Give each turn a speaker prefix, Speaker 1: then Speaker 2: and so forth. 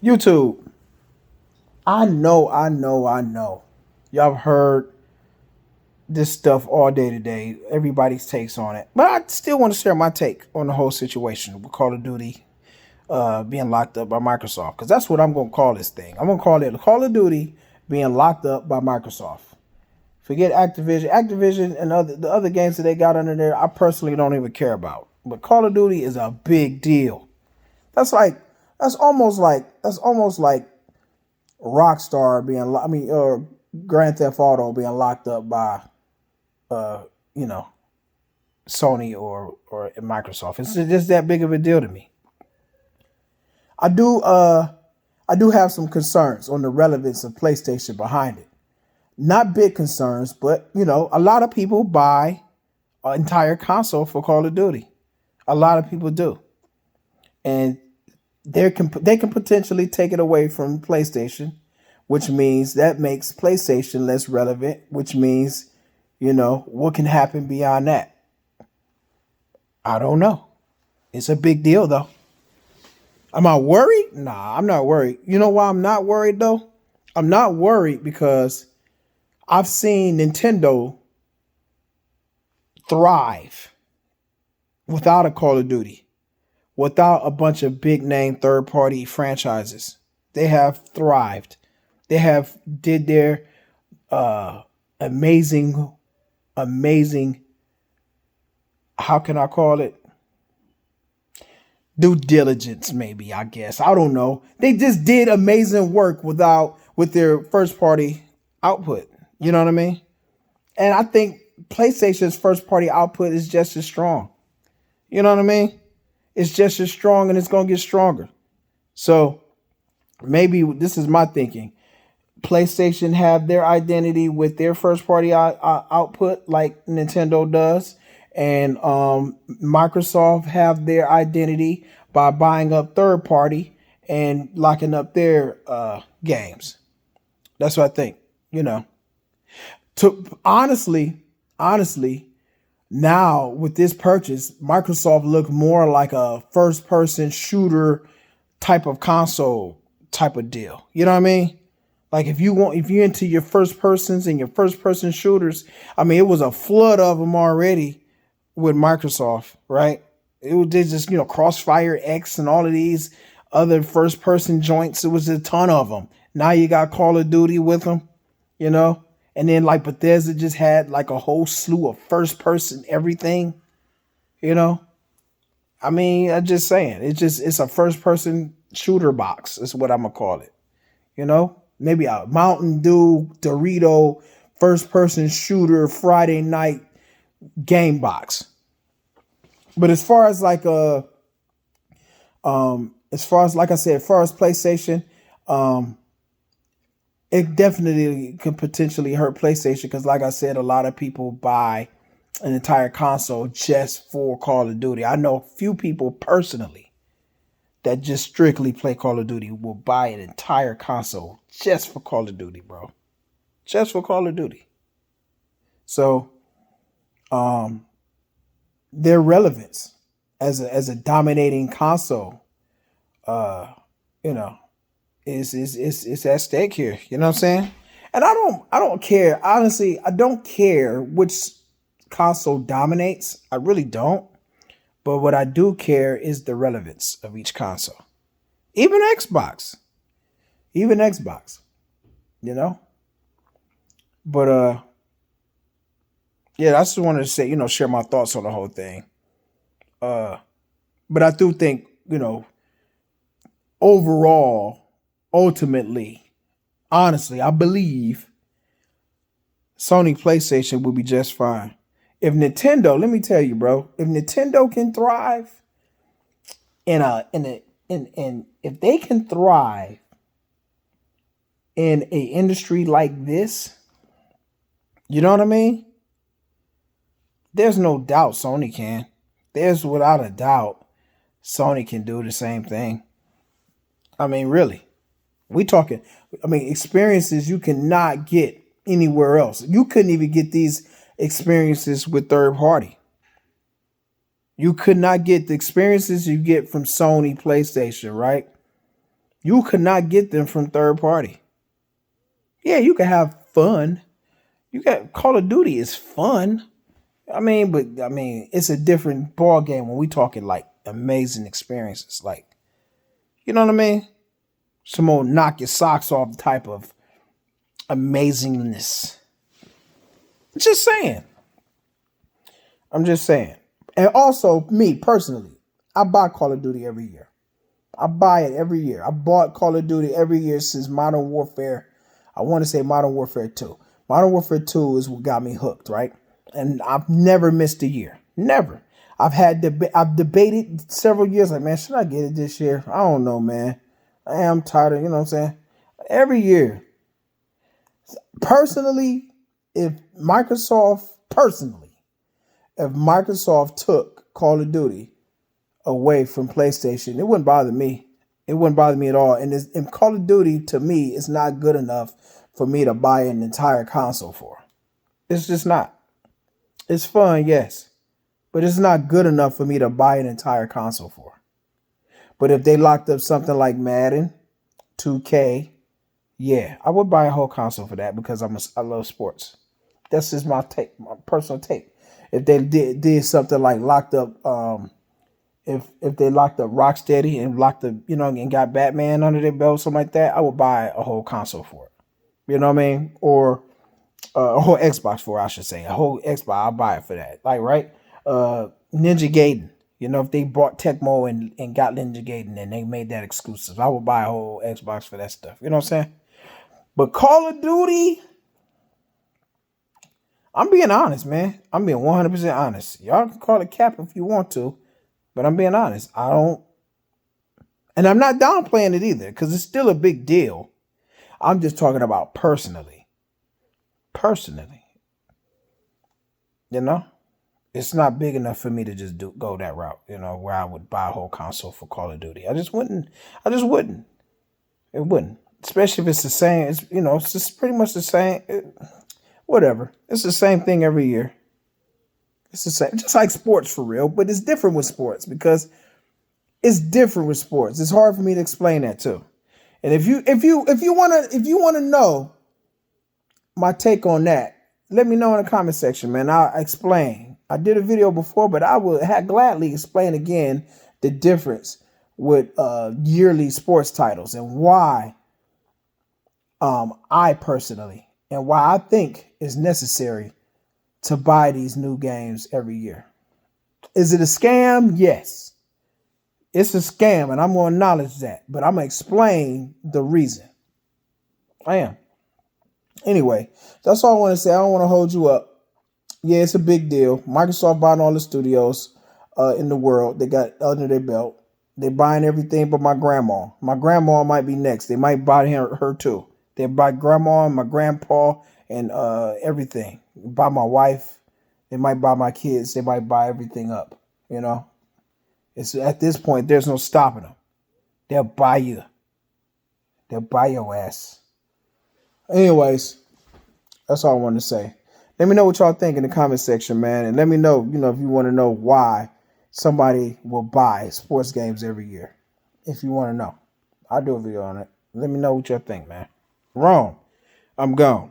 Speaker 1: YouTube. I know. Y'all have heard this stuff all day today. Everybody's takes on it. But I still want to share my take on the whole situation with Call of Duty being locked up by Microsoft. Because that's what I'm going to call this thing. I'm going to call it Call of Duty being locked up by Microsoft. Forget Activision. Activision and the other games that they got under there, I personally don't even care about. But Call of Duty is a big deal. That's like that's almost like Rockstar being Grand Theft Auto being locked up by uh you know Sony or Microsoft. It's just that big of a deal to me. I do I do have some concerns on the relevance of PlayStation behind it. Not big concerns, but a lot of people buy an entire console for Call of Duty. A lot of people do, and they can potentially take it away from PlayStation, which means that makes PlayStation less relevant. Which means, what can happen beyond that? I don't know. It's a big deal though. Am I worried? Nah, I'm not worried. You know why I'm not worried though? I'm not worried because I've seen Nintendo thrive without a Call of Duty, without a bunch of big name third party franchises. They have thrived. They have did their amazing, amazing. How can I call it? Due diligence, maybe, I guess. I don't know. They just did amazing work with their first party output. You know what I mean? And I think PlayStation's first party output is just as strong. You know what I mean? It's just as strong and it's going to get stronger. So maybe this is my thinking. PlayStation have their identity with their first party output like Nintendo does. And Microsoft have their identity by buying up third party and locking up their games. That's what I think. To honestly, now with this purchase, Microsoft look more like a first person shooter type of console type of deal. You know what I mean? Like if you're into your first persons and your first person shooters, it was a flood of them already with Microsoft, right? It was just, Crossfire X and all of these other first person joints. It was a ton of them. Now you got Call of Duty with them, and then like Bethesda just had like a whole slew of first person everything, I'm just saying, it's a first person shooter box. Is what I'm gonna call it. Maybe a Mountain Dew Dorito first person shooter Friday night game box. But as far as like I said, as far as PlayStation, it definitely could potentially hurt PlayStation because, like I said, a lot of people buy an entire console just for Call of Duty. I know a few people personally that just strictly play Call of Duty will buy an entire console just for Call of Duty, bro. Just for Call of Duty. So, their relevance as a dominating console, you know, is at stake here. You know what I'm saying? And I don't care. Honestly, I don't care which console dominates. I really don't. But what I do care is the relevance of each console. Even Xbox. Even Xbox. You know? But yeah, I just wanted to say, share my thoughts on the whole thing. But I do think, overall, ultimately, honestly, I believe Sony PlayStation will be just fine. If Nintendo, let me tell you, bro, if Nintendo can thrive in if they can thrive in a industry like this, you know what I mean? There's no doubt Sony can. There's without a doubt Sony can do the same thing. Really. We talking, experiences you cannot get anywhere else. You couldn't even get these experiences with third party. You could not get the experiences you get from Sony PlayStation, right? You could not get them from third party. Yeah, you can have fun. You got Call of Duty is fun. But it's a different ball game when we talking like amazing experiences. Like, you know what I mean? Some old knock your socks off type of amazingness. Just saying. I'm just saying. And also, me personally, I buy Call of Duty every year. I buy it every year. I bought Call of Duty every year since Modern Warfare. I want to say Modern Warfare 2. Modern Warfare 2 is what got me hooked, right? And I've never missed a year. Never. I've debated several years, like, man, should I get it this year? I don't know, man. I am tired of, you know what I'm saying? Every year. Personally, if Microsoft took Call of Duty away from PlayStation, it wouldn't bother me. It wouldn't bother me at all. And Call of Duty, to me, is not good enough for me to buy an entire console for. It's just not. It's fun, yes. But it's not good enough for me to buy an entire console for. But if they locked up something like Madden, 2K, yeah, I would buy a whole console for that because I love sports. That's just my take, my personal take. If they did something like locked up, if they locked up Rocksteady and and got Batman under their belt, something like that, I would buy a whole console for it. You know what I mean? Or a whole Xbox for it, I should say. A whole Xbox, I'll buy it for that. Like, right? Ninja Gaiden. You know, if they bought Tecmo and got Ninja Gaiden and they made that exclusive, I would buy a whole Xbox for that stuff. You know what I'm saying? But Call of Duty, I'm being honest, man. I'm being 100% honest. Y'all can call it cap if you want to, but I'm being honest. I don't, and I'm not downplaying it either because it's still a big deal. I'm just talking about personally. Personally, you know, it's not big enough for me to just go that route. You know, where I would buy a whole console for Call of Duty. I just wouldn't. It wouldn't. Especially if it's the same. It's just pretty much the same. Whatever. It's the same thing every year. It's the same, just like sports for real. But it's different with sports because it's different with sports. It's hard for me to explain that too. And if you wanna know my take on that, let me know in the comment section, man. I'll explain. I did a video before, but I will gladly explain again the difference with yearly sports titles and why I personally and why I think it's necessary to buy these new games every year. Is it a scam? Yes. It's a scam, and I'm going to acknowledge that, but I'm going to explain the reason. I am. Anyway, that's all I want to say. I don't want to hold you up. Yeah, it's a big deal. Microsoft buying all the studios in the world. They got under their belt. They're buying everything but my grandma. My grandma might be next. They might buy her too. They buy grandma and my grandpa and everything. They buy my wife. They might buy my kids. They might buy everything up. You know, it's at this point there's no stopping them. They'll buy you. They'll buy your ass. Anyways, that's all I wanted to say. Let me know what y'all think in the comment section, man. And let me know, if you want to know why somebody will buy sports games every year. If you want to know, I'll do a video on it. Let me know what y'all think, man. Wrong. I'm gone.